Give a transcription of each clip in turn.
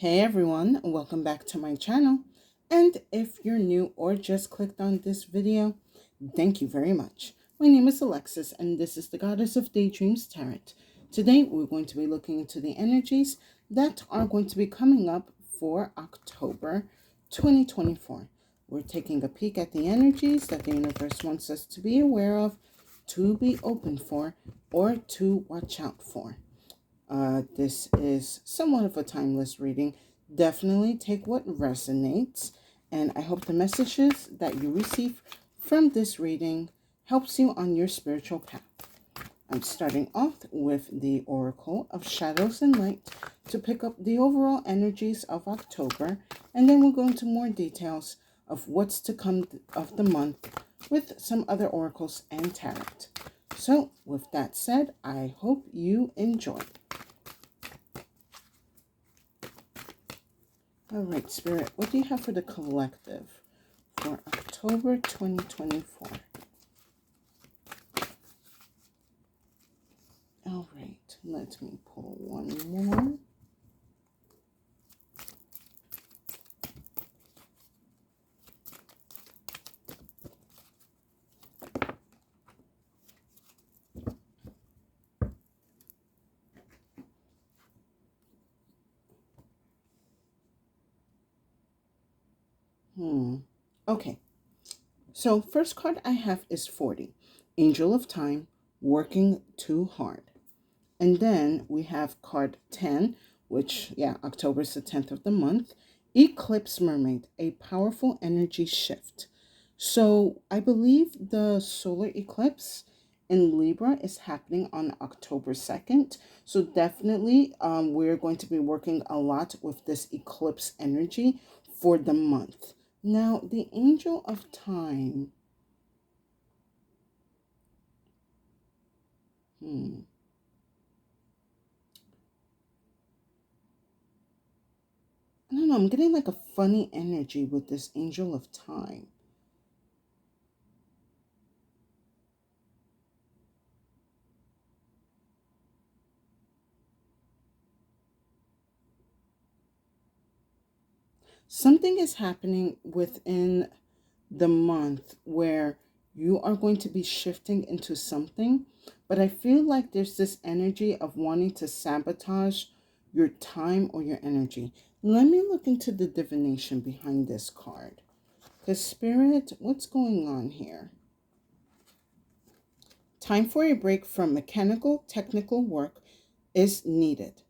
Hey everyone, welcome back to my channel. And if you're new or just clicked on this video, thank you very much. My name is Alexis and this is the Goddess of Daydreams Tarot. Today we're going to be looking into the energies that are going to be coming up for October 2024. We're taking a peek at the energies that the universe wants us to be aware of, to be open for, or to watch out for. This is somewhat of a timeless reading. Definitely take what resonates, and I hope the messages that you receive from this reading helps you on your spiritual path. I'm starting off with the Oracle of Shadows and Light to pick up the overall energies of October, and then we'll go into more details of what's to come of the month with some other oracles and tarot. So, with that said, I hope you enjoy. All right, Spirit, what do you have for the collective for October 2024? All right, let me pull one more. Okay, so first card I have is 40, Angel of Time, Working Too Hard. And then we have card 10, which, October is the 10th of the month, Eclipse Mermaid, a powerful energy shift. So I believe the solar eclipse in Libra is happening on October 2nd. So definitely we're going to be working a lot with this eclipse energy for the month. Now, the Angel of Time. I don't know, I'm getting like a funny energy with this Angel of Time. Something is happening within the month where you are going to be shifting into something, but I feel like there's this energy of wanting to sabotage your time or your energy. Let me look into the divination behind this card. Because Spirit, what's going on here? Time for a break from mechanical, technical work is needed.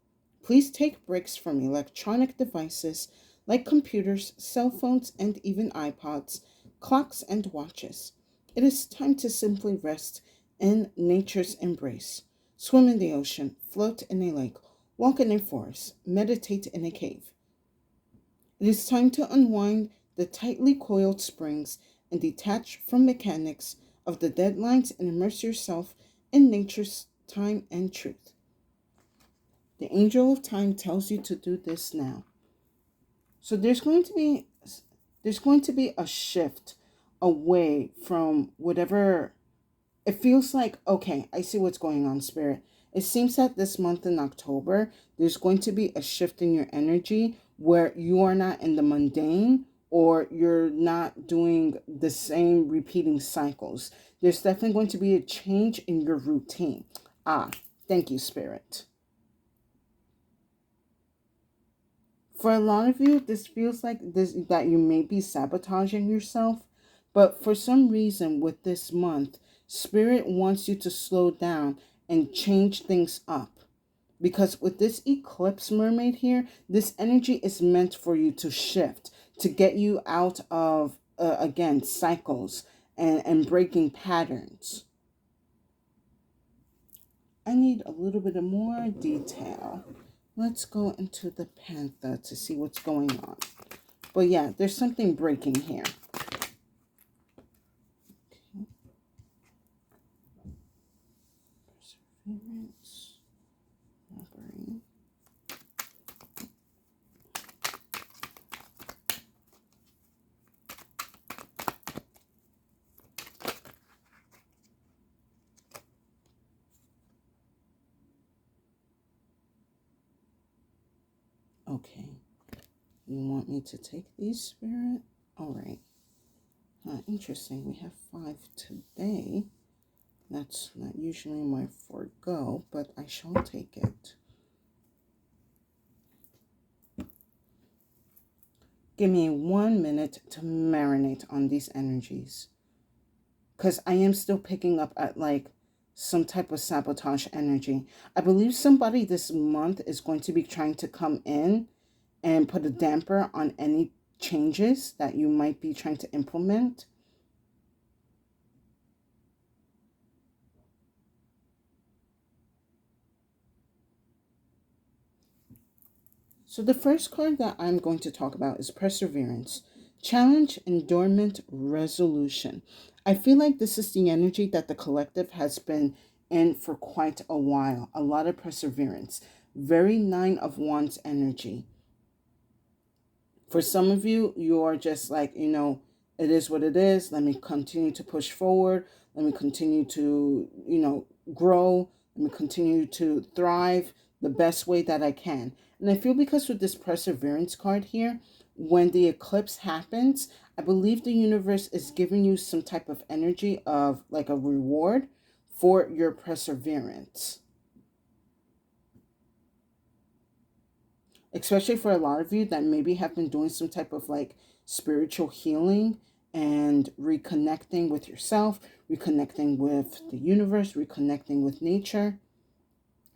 Please take breaks from electronic devices like computers, cell phones, and even iPods, clocks, and watches. It is time to simply rest in nature's embrace. Swim in the ocean, float in a lake, walk in a forest, meditate in a cave. It is time to unwind the tightly coiled springs and detach from mechanics of the deadlines and immerse yourself in nature's time and truth. The Angel of Time tells you to do this now. So there's going to be a shift away from whatever it feels like. Okay, I see what's going on, Spirit. It seems that this month in October, there's going to be a shift in your energy where you are not in the mundane or you're not doing the same repeating cycles. There's definitely going to be a change in your routine. Thank you, Spirit. For a lot of you, this feels like this that you may be sabotaging yourself, but for some reason with this month, Spirit wants you to slow down and change things up. Because with this eclipse mermaid here, this energy is meant for you to shift, to get you out of, again, cycles and breaking patterns. I need a little bit of more detail. Let's go into the Panther to see what's going on. But yeah, there's something breaking here. Okay. Perseverance. Robbery. Okay. You want me to take these, Spirit? All right. Interesting. We have 5 today. That's not usually my forego, but I shall take it. Give me 1 minute to marinate on these energies. Because I am still picking up at like some type of sabotage energy. I believe somebody this month is going to be trying to come in and put a damper on any changes that you might be trying to implement. So the first card that I'm going to talk about is Perseverance. Challenge, endurement, resolution. I feel like this is the energy that the collective has been in for quite a while. A lot of perseverance. Very Nine of Wands energy. For some of you, you are just like, it is what it is. Let me continue to push forward. Let me continue to, grow. Let me continue to thrive the best way that I can. And I feel because with this perseverance card here, when the eclipse happens, I believe the universe is giving you some type of energy of like a reward for your perseverance. Especially for a lot of you that maybe have been doing some type of like spiritual healing and reconnecting with yourself, reconnecting with the universe, reconnecting with nature.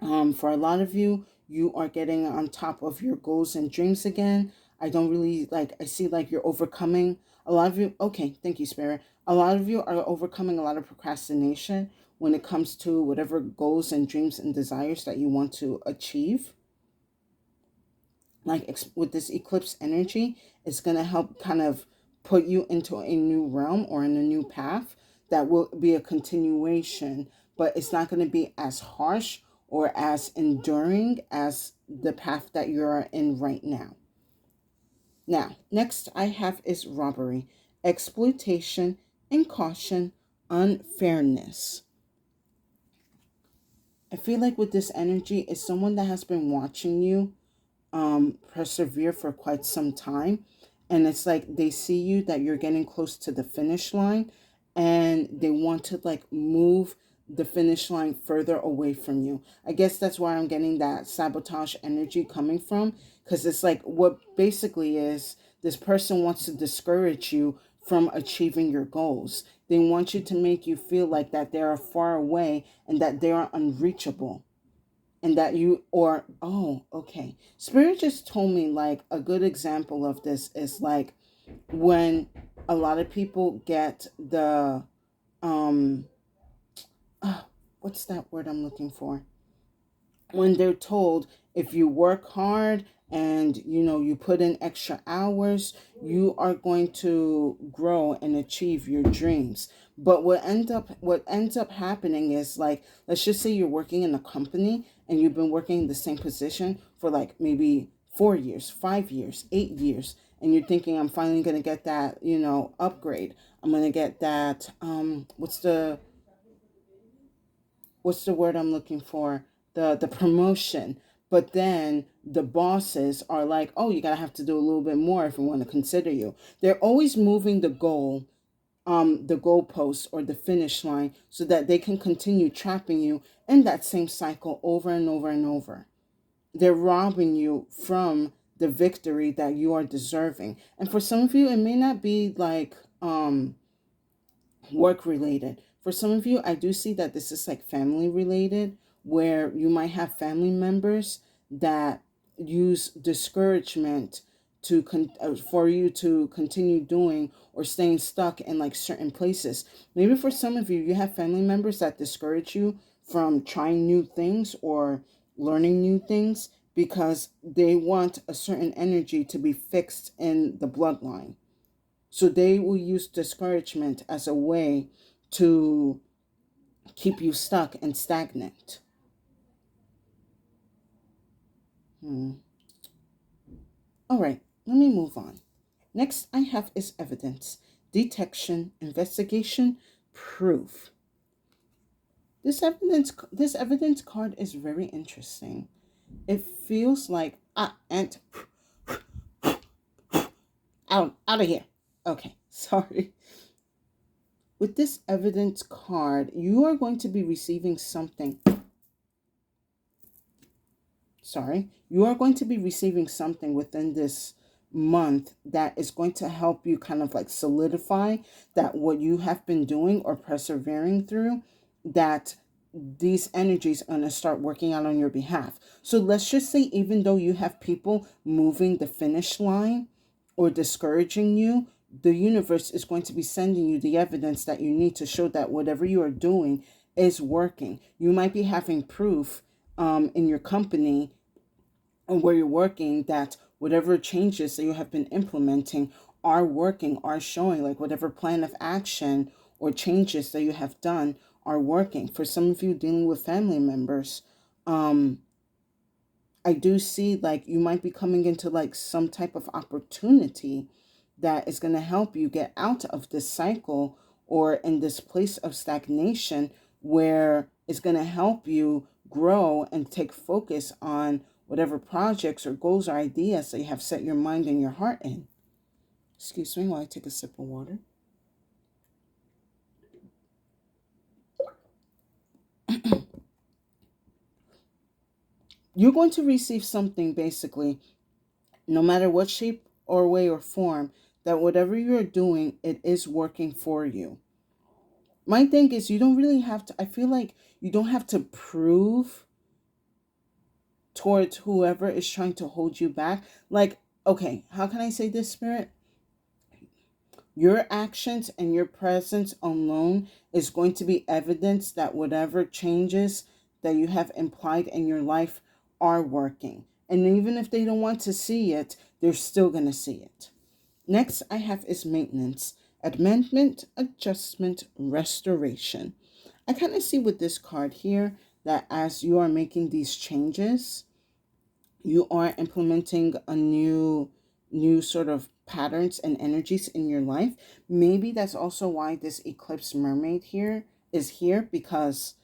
For a lot of you, you are getting on top of your goals and dreams again. I don't really I see like you're overcoming a lot of you. Okay, thank you, Spirit. A lot of you are overcoming a lot of procrastination when it comes to whatever goals and dreams and desires that you want to achieve. Like with this eclipse energy, it's going to help kind of put you into a new realm or in a new path that will be a continuation, but it's not going to be as harsh or as enduring as the path that you're in right now. Now, next I have is robbery, exploitation, incaution, unfairness. I feel like with this energy, is someone that has been watching you persevere for quite some time, and it's like they see you that you're getting close to the finish line, and they want to like move the finish line further away from you. I guess that's where I'm getting that sabotage energy coming from, because it's like what basically is this person wants to discourage you from achieving your goals. They want you to make you feel like that they are far away and that they are unreachable, and that you or oh, okay, Spirit just told me like a good example of this is like when a lot of people get the um what's that word I'm looking for, when they're told if you work hard and you put in extra hours, you are going to grow and achieve your dreams. But what ends up happening is like, let's just say you're working in a company and you've been working in the same position for like maybe 4 years, 5 years, 8 years, and you're thinking, I'm finally going to get that upgrade. I'm going to get that what's the word I'm looking for? The promotion. But then the bosses are like, oh, you gotta have to do a little bit more if we want to consider you. They're always moving the goalpost or the finish line so that they can continue trapping you in that same cycle over and over and over. They're robbing you from the victory that you are deserving. And for some of you, it may not be like work related. For some of you, I do see that this is like family related, where you might have family members that use discouragement for you to continue doing or staying stuck in like certain places. Maybe for some of you, you have family members that discourage you from trying new things or learning new things because they want a certain energy to be fixed in the bloodline. So they will use discouragement as a way to keep you stuck and stagnant. All right, let me move on. Next I have is evidence, detection, investigation, proof. This evidence card is very interesting. It feels like and Out of here. Okay, sorry. With this evidence card, you are going to be receiving something. Sorry. You are going to be receiving something within this month that is going to help you kind of like solidify that what you have been doing or persevering through, that these energies are going to start working out on your behalf. So let's just say, even though you have people moving the finish line or discouraging you, the universe is going to be sending you the evidence that you need to show that whatever you are doing is working. You might be having proof in your company and where you're working that whatever changes that you have been implementing are working, are showing, like whatever plan of action or changes that you have done are working. For some of you dealing with family members, I do see like you might be coming into like some type of opportunity that is going to help you get out of this cycle or in this place of stagnation, where it's going to help you grow and take focus on whatever projects or goals or ideas that you have set your mind and your heart in. Excuse me while I take a sip of water. You're going to receive something, basically, no matter what shape or way or form, that whatever you're doing, it is working for you. My thing is, you don't really have to, I feel like you don't have to prove towards whoever is trying to hold you back. Like, okay, how can I say this, Spirit? Your actions and your presence alone is going to be evidence that whatever changes that you have implied in your life are working. And even if they don't want to see it, they're still going to see it. Next I have is maintenance, amendment, adjustment, restoration. I kind of see with this card here that as you are making these changes, you are implementing a new sort of patterns and energies in your life. Maybe that's also why this eclipse mermaid here is here, because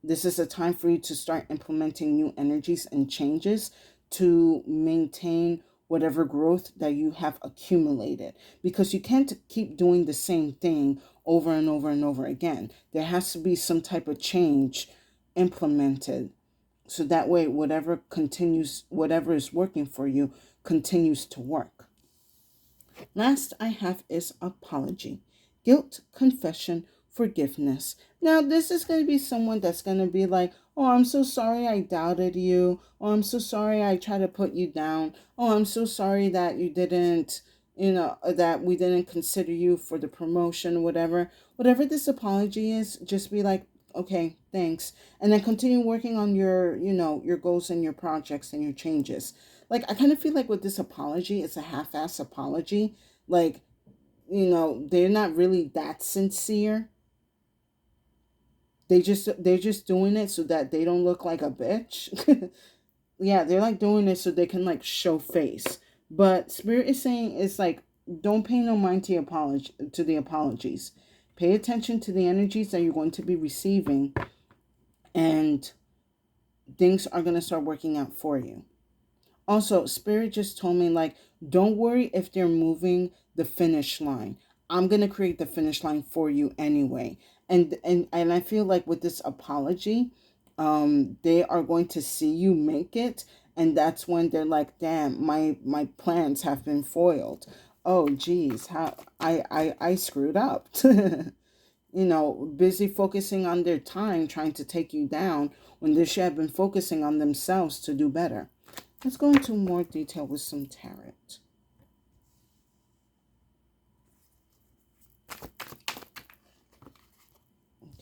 this is a time for you to start implementing new energies and changes to maintain whatever growth that you have accumulated, because you can't keep doing the same thing over and over and over again. There has to be some type of change implemented, so that way whatever continues, whatever is working for you continues to work. Last I have is apology, guilt, confession, forgiveness. Now this is going to be someone that's going to be like, oh, I'm so sorry I doubted you. Oh, I'm so sorry I tried to put you down. Oh, I'm so sorry that you didn't, that we didn't consider you for the promotion, whatever this apology is. Just be like, okay, thanks, and then continue working on your, your goals and your projects and your changes. Like, I kind of feel like with this apology, it's a half-ass apology. Like, they're not really that sincere. They're just doing it so that they don't look like a bitch. Yeah, they're like doing it so they can like show face. But Spirit is saying, it's like, don't pay no mind to the apologies. Pay attention to the energies that you're going to be receiving, and things are going to start working out for you. Also, Spirit just told me, like, don't worry if they're moving the finish line. I'm going to create the finish line for you anyway. And I feel like with this apology, they are going to see you make it, and that's when they're like, damn, my plans have been foiled. Oh geez, how I screwed up. Busy focusing on their time trying to take you down when they should have been focusing on themselves to do better. Let's go into more detail with some tarot.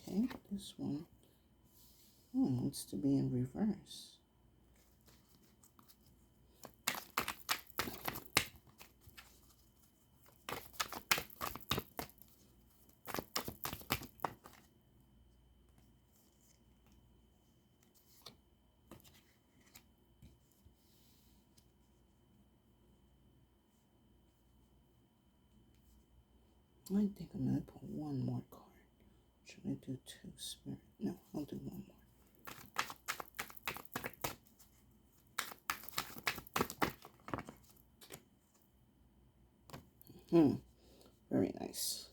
Okay, this one wants to be in reverse. I think I'm going to put one more card. Should I do two, Spirit? No, I'll do one more. Very nice.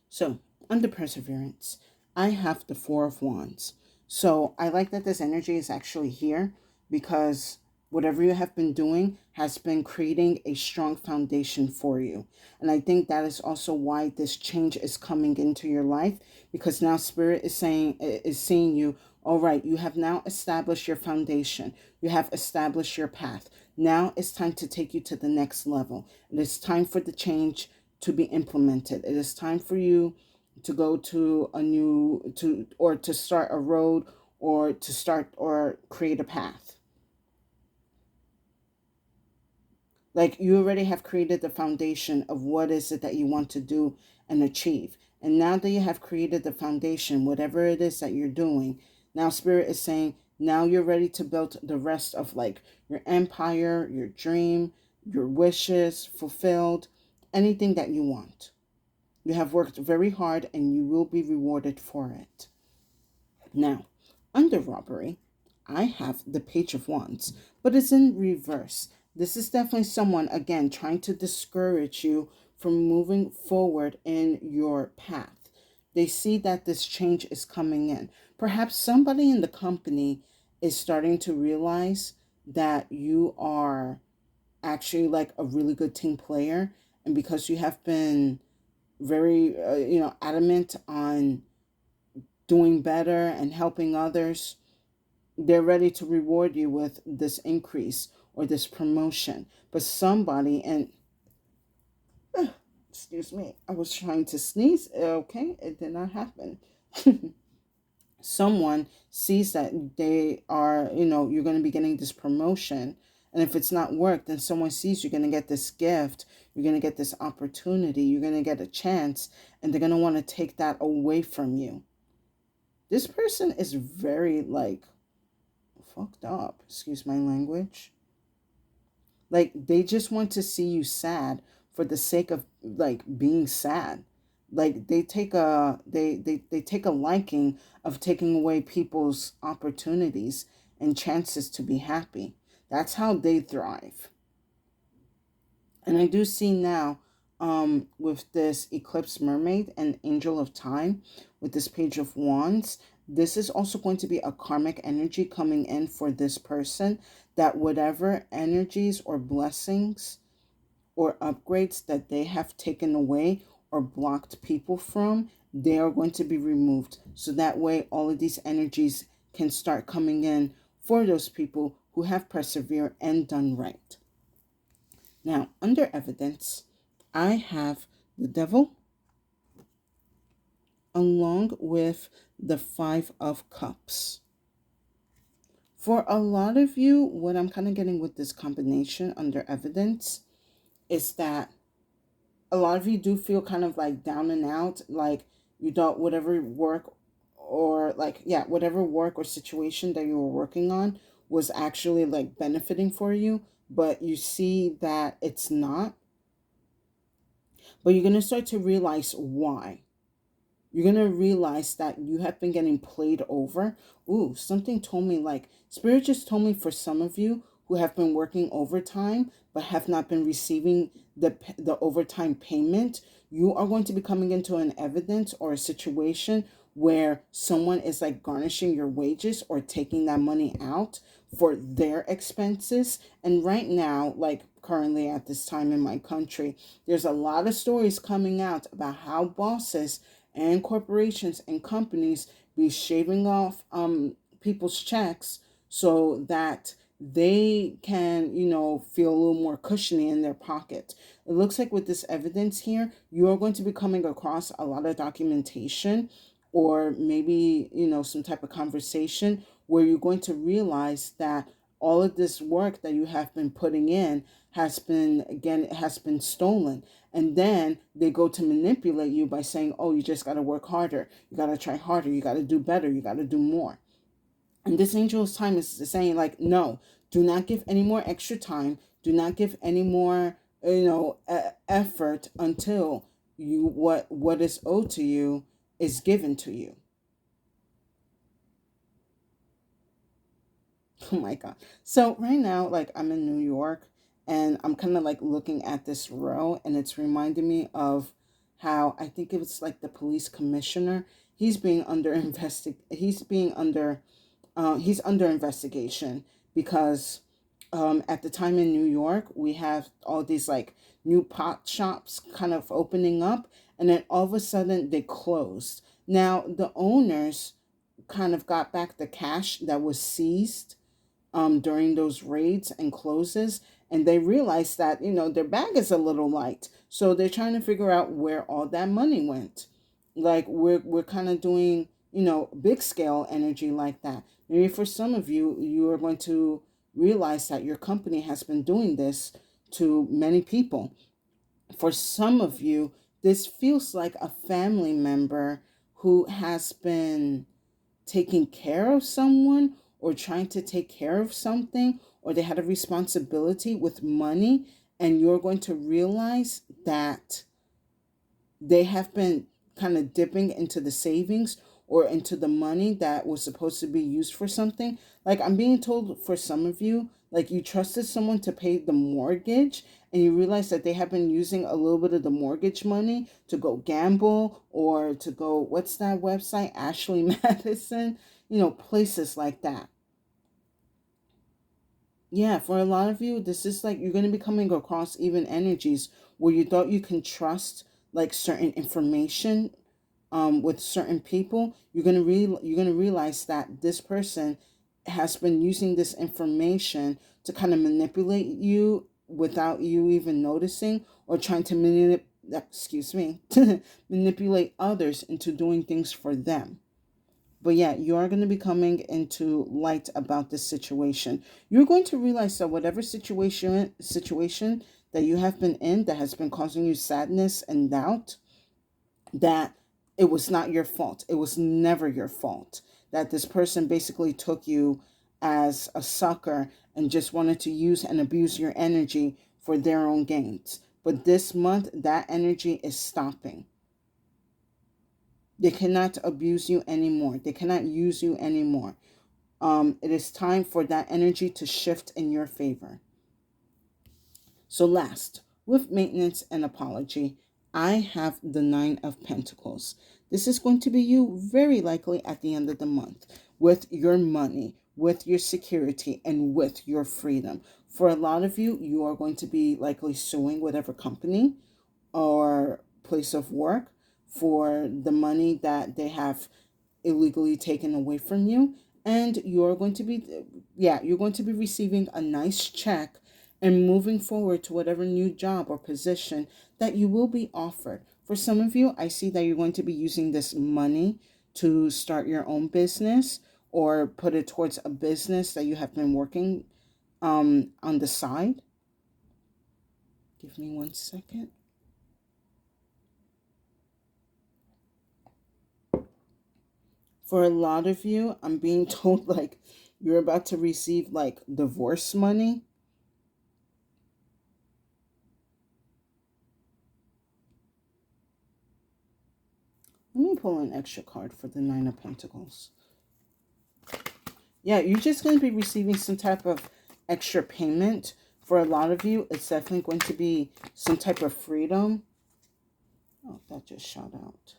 So, under perseverance, I have the Four of Wands. So, I like that this energy is actually here because whatever you have been doing has been creating a strong foundation for you. And I think that is also why this change is coming into your life, because now Spirit is saying, is seeing you, all right, you have now established your foundation. You have established your path. Now it's time to take you to the next level. It is time for the change to be implemented. It is time for you to go to a new or to start a road, or to start or create a path. Like, you already have created the foundation of what is it that you want to do and achieve. And now that you have created the foundation, whatever it is that you're doing, now Spirit is saying, now you're ready to build the rest of like your empire, your dream, your wishes fulfilled, anything that you want. You have worked very hard and you will be rewarded for it. Now, under robbery, I have the Page of Wands, but it's in reverse. This is definitely someone, again, trying to discourage you from moving forward in your path. They see that this change is coming in. Perhaps somebody in the company is starting to realize that you are actually like a really good team player. And because you have been very, adamant on doing better and helping others, they're ready to reward you with this increase or this promotion. But somebody, and excuse me, I was trying to sneeze. Okay, it did not happen. Someone sees that they are, you're going to be getting this promotion. And if it's not work, then someone sees you're going to get this gift, you're going to get this opportunity, you're going to get a chance, and they're going to want to take that away from you. This person is very, like, fucked up. Excuse my language. Like, they just want to see you sad for the sake of, like, being sad. Like, they take a liking of taking away people's opportunities and chances to be happy. That's how they thrive. And I do see now, with this Eclipse Mermaid and Angel of Time, with this Page of Wands, this is also going to be a karmic energy coming in for this person, that whatever energies or blessings or upgrades that they have taken away or blocked people from, they are going to be removed. So that way, all of these energies can start coming in for those people who have persevered and done right. Now, under evidence, I have the Devil along with the Five of Cups. For a lot of you, what I'm kind of getting with this combination under evidence is that a lot of you do feel kind of like down and out, like you don't, whatever work or like, yeah, whatever work or situation that you were working on was actually like benefiting for you, but you see that it's not. But you're going to start to realize why. You're going to realize that you have been getting played over. Ooh, something told me, like, Spirit just told me, for some of you who have been working overtime but have not been receiving the overtime payment, you are going to be coming into an evidence or a situation where someone is like garnishing your wages or taking that money out for their expenses. And right now, like currently at this time in my country, there's a lot of stories coming out about how bosses and corporations and companies be shaving off people's checks so that they can, feel a little more cushiony in their pocket. It looks like with this evidence here, you are going to be coming across a lot of documentation, or maybe, some type of conversation where you're going to realize that all of this work that you have been putting in has been stolen. And then they go to manipulate you by saying, oh, you just got to work harder, you got to try harder, you got to do better, you got to do more. And this Angel's Time is saying, like, no, do not give any more extra time, do not give any more effort until what is owed to you is given to you. Oh my God. So right now, like I'm in New York and I'm kind of like looking at this row and it's reminding me of how I think it was like the police commissioner. He's under investigation because at the time in New York, we have all these like new pot shops kind of opening up, and then all of a sudden they closed. Now, the owners kind of got back the cash that was seized during those raids and closes, and they realized that their bag is a little light, so they're trying to figure out where all that money went. Like we're kind of doing big scale energy like that. Maybe for some of you, you are going to realize that your company has been doing this to many people. For some of you, this feels like a family member who has been taking care of someone or trying to take care of something, or they had a responsibility with money, and you're going to realize that they have been kind of dipping into the savings or into the money that was supposed to be used for something. Like I'm being told for some of you, like you trusted someone to pay the mortgage and you realize that they have been using a little bit of the mortgage money to go gamble or to go, what's that website? Ashley Madison, places like that. Yeah, for a lot of you, this is like you're going to be coming across even energies where you thought you can trust like certain information with certain people. You're gonna realize that this person has been using this information to kind of manipulate you without you even noticing, or trying to excuse me, manipulate others into doing things for them. But yeah, you are going to be coming into light about this situation. You're going to realize that whatever situation that you have been in that has been causing you sadness and doubt, that it was not your fault. It was never your fault. That this person basically took you as a sucker and just wanted to use and abuse your energy for their own gains. But this month, that energy is stopping. They cannot abuse you anymore. They cannot use you anymore. It is time for that energy to shift in your favor. So, last, with maintenance and apology, I have the Nine of Pentacles. This is going to be you very likely at the end of the month with your money, with your security, and with your freedom. For a lot of you, you are going to be likely suing whatever company or place of work for the money that they have illegally taken away from you, and you're going to be you're going to be receiving a nice check and moving forward to whatever new job or position that you will be offered. For some of you, I see that you're going to be using this money to start your own business or put it towards a business that you have been working on the side. Give me 1 second. For a lot of you, I'm being told like you're about to receive like divorce money. Let me pull an extra card for the Nine of Pentacles. Yeah, you're just going to be receiving some type of extra payment. For a lot of you, it's definitely going to be some type of freedom. Oh, that just shot out.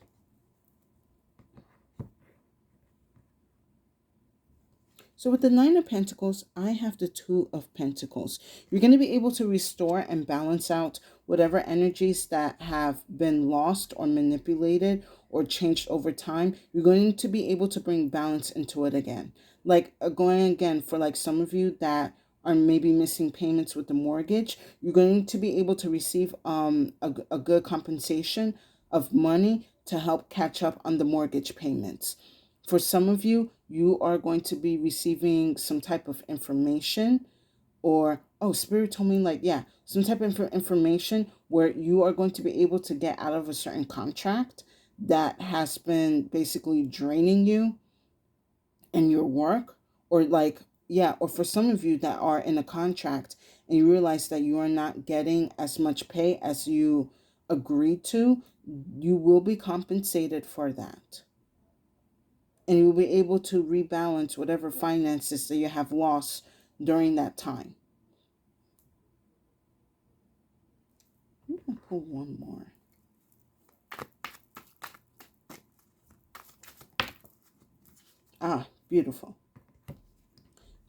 So with the Nine of Pentacles, I have the Two of Pentacles. You're going to be able to restore and balance out whatever energies that have been lost or manipulated or changed over time. You're going to be able to bring balance into it again. Like going again for like some of you that are maybe missing payments with the mortgage, you're going to be able to receive a good compensation of money to help catch up on the mortgage payments. For some of you, you are going to be receiving some type of information, or, oh, Spirit told me like, yeah, some type of information where you are going to be able to get out of a certain contract that has been basically draining you and your work, or like, yeah, or for some of you that are in a contract and you realize that you are not getting as much pay as you agreed to, you will be compensated for that. And you will be able to rebalance whatever finances that you have lost during that time. I'm going to pull one more. Ah, beautiful.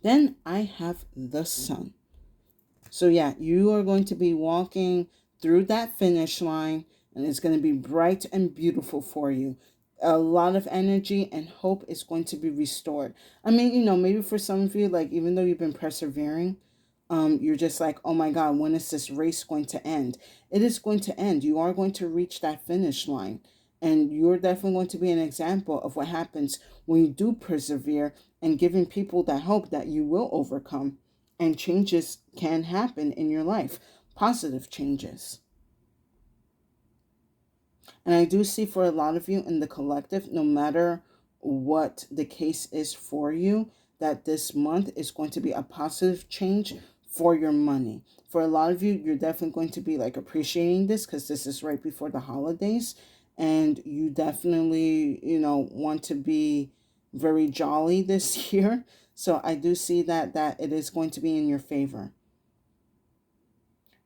Then I have the sun. So yeah, you are going to be walking through that finish line, and it's going to be bright and beautiful for you. A lot of energy and hope is going to be restored. I mean, maybe for some of you, like, even though you've been persevering, you're just like, oh my God, when is this race going to end? It is going to end. You are going to reach that finish line. And you're definitely going to be an example of what happens when you do persevere, and giving people that hope that you will overcome, and changes can happen in your life, positive changes. And I do see for a lot of you in the collective, no matter what the case is for you, that this month is going to be a positive change for your money. For a lot of you, you're definitely going to be like appreciating this because this is right before the holidays. And you definitely, want to be very jolly this year. So I do see that it is going to be in your favor.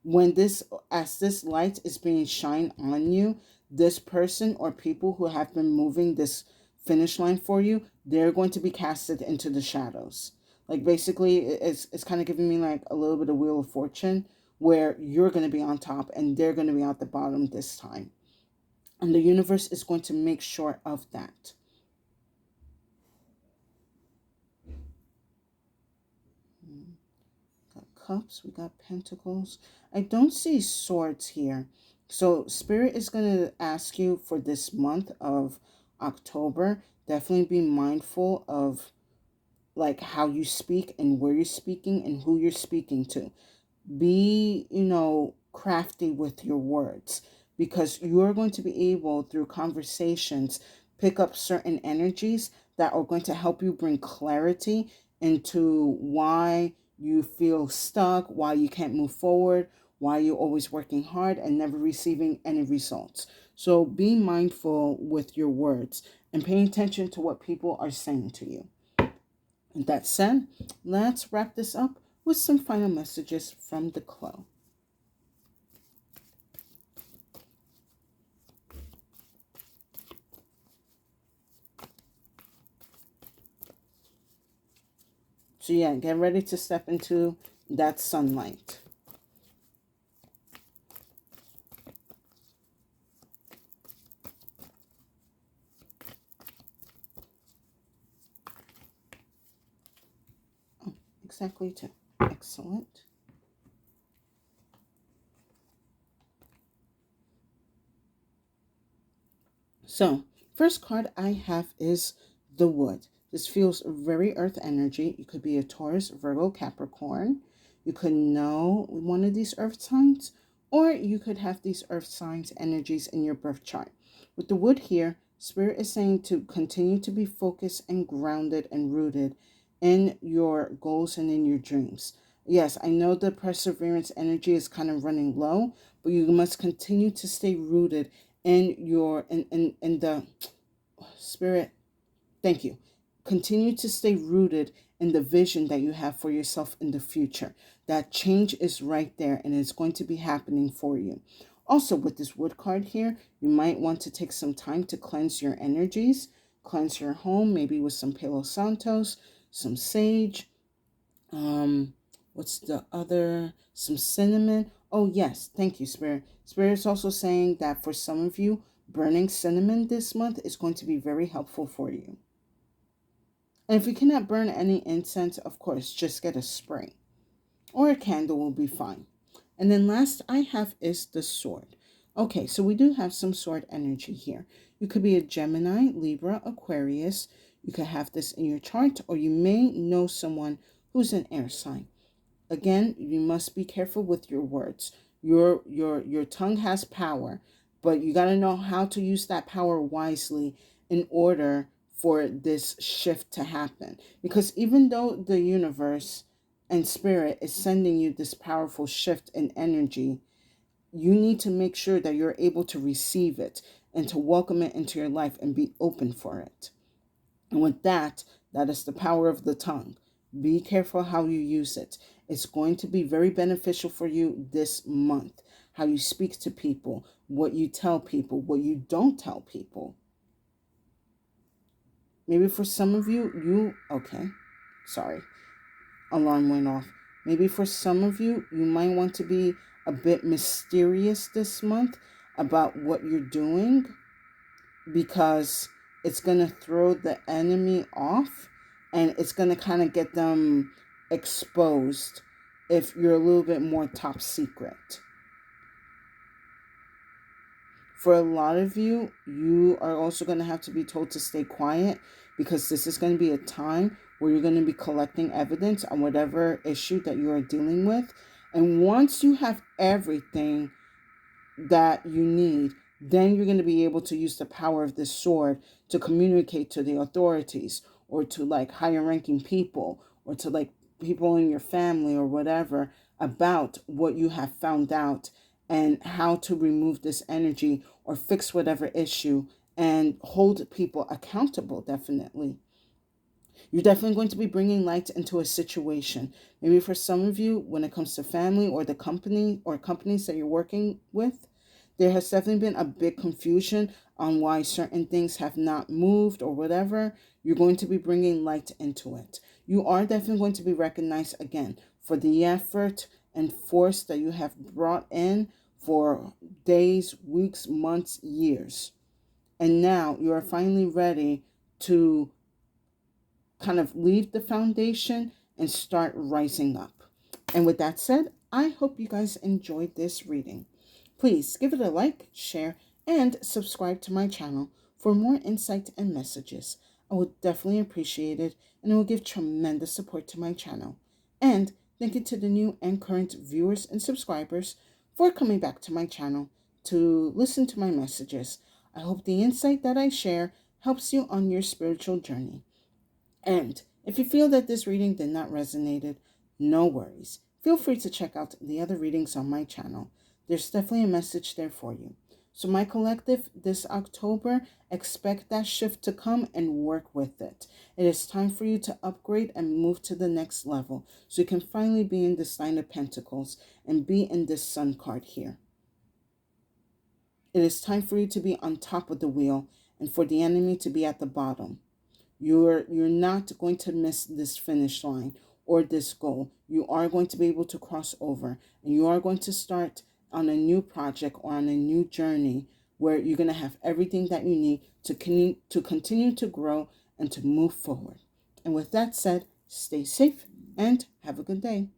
When this As this light is being shined on you, this person or people who have been moving this finish line for you, they're going to be casted into the shadows. Like, basically, it's kind of giving me like a little bit of Wheel of Fortune, where you're going to be on top and they're going to be at the bottom this time, and the universe is going to make sure of that. Got cups, we got pentacles. I don't see swords here. So Spirit is going to ask you for this month of October, definitely be mindful of like how you speak and where you're speaking and who you're speaking to. Be, crafty with your words, because you're going to be able, through conversations, pick up certain energies that are going to help you bring clarity into why you feel stuck, why you can't move forward, why you're always working hard and never receiving any results. So be mindful with your words and pay attention to what people are saying to you. And that said, let's wrap this up with some final messages from the Clo. So yeah, get ready to step into that sunlight. Oh, exactly two. Excellent. So, first card I have is the Wood. This feels very earth energy. You could be a Taurus, Virgo, Capricorn. You could know one of these earth signs, or you could have these earth signs energies in your birth chart. With the Wood here, Spirit is saying to continue to be focused and grounded and rooted in your goals and in your dreams. Yes, I know the perseverance energy is kind of running low, but you must continue to stay rooted in your in the Spirit. Thank you. Continue to stay rooted in the vision that you have for yourself in the future. That change is right there and it's going to be happening for you. Also, with this Wood card here, you might want to take some time to cleanse your energies, cleanse your home, maybe with some Palo Santos, some sage, what's the other, some cinnamon. Oh yes, thank you, Spirit. Spirit's also saying that for some of you, burning cinnamon this month is going to be very helpful for you. And if you cannot burn any incense, of course, just get a spray or a candle will be fine. And then last I have is the Sword. Okay, so we do have some sword energy here. You could be a Gemini, Libra, Aquarius. You could have this in your chart, or you may know someone who's an air sign. Again, you must be careful with your words. Your tongue has power, but you got to know how to use that power wisely in order for this shift to happen. Because even though the universe and spirit is sending you this powerful shift in energy, you need to make sure that you're able to receive it and to welcome it into your life and be open for it. And with that, that is the power of the tongue. Be careful how you use it. It's going to be very beneficial for you this month. How you speak to people, what you tell people, what you don't tell people. Maybe for some of you, okay, sorry, alarm went off. Maybe for some of you, you might want to be a bit mysterious this month about what you're doing, because it's going to throw the enemy off and it's going to kind of get them exposed if you're a little bit more top secret. For a lot of you, you are also going to have to be told to stay quiet, because this is going to be a time where you're going to be collecting evidence on whatever issue that you are dealing with. And once you have everything that you need, then you're going to be able to use the power of this sword to communicate to the authorities, or to like higher ranking people, or to like people in your family or whatever, about what you have found out and how to remove this energy or fix whatever issue and hold people accountable. Definitely. You're definitely going to be bringing light into a situation. Maybe for some of you, when it comes to family or the company or companies that you're working with, there has definitely been a big confusion on why certain things have not moved or whatever. You're going to be bringing light into it. You are definitely going to be recognized again for the effort and force that you have brought in for days, weeks, months, years. And now you are finally ready to kind of leave the foundation and start rising up. And with that said, I hope you guys enjoyed this reading. Please give it a like, share, and subscribe to my channel for more insight and messages. I would definitely appreciate it, and it will give tremendous support to my channel. And thank you to the new and current viewers and subscribers for coming back to my channel to listen to my messages. I hope the insight that I share helps you on your spiritual journey. And if you feel that this reading did not resonate, no worries. Feel free to check out the other readings on my channel. There's definitely a message there for you. So my collective, this October, expect that shift to come and work with it. It is time for you to upgrade and move to the next level, so you can finally be in this Nine of Pentacles and be in this Sun card here. It is time for you to be on top of the wheel and for the enemy to be at the bottom. You're not going to miss this finish line or this goal. You are going to be able to cross over, and you are going to start on a new project or on a new journey where you're going to have everything that you need to continue to grow and to move forward. And with that said, stay safe and have a good day.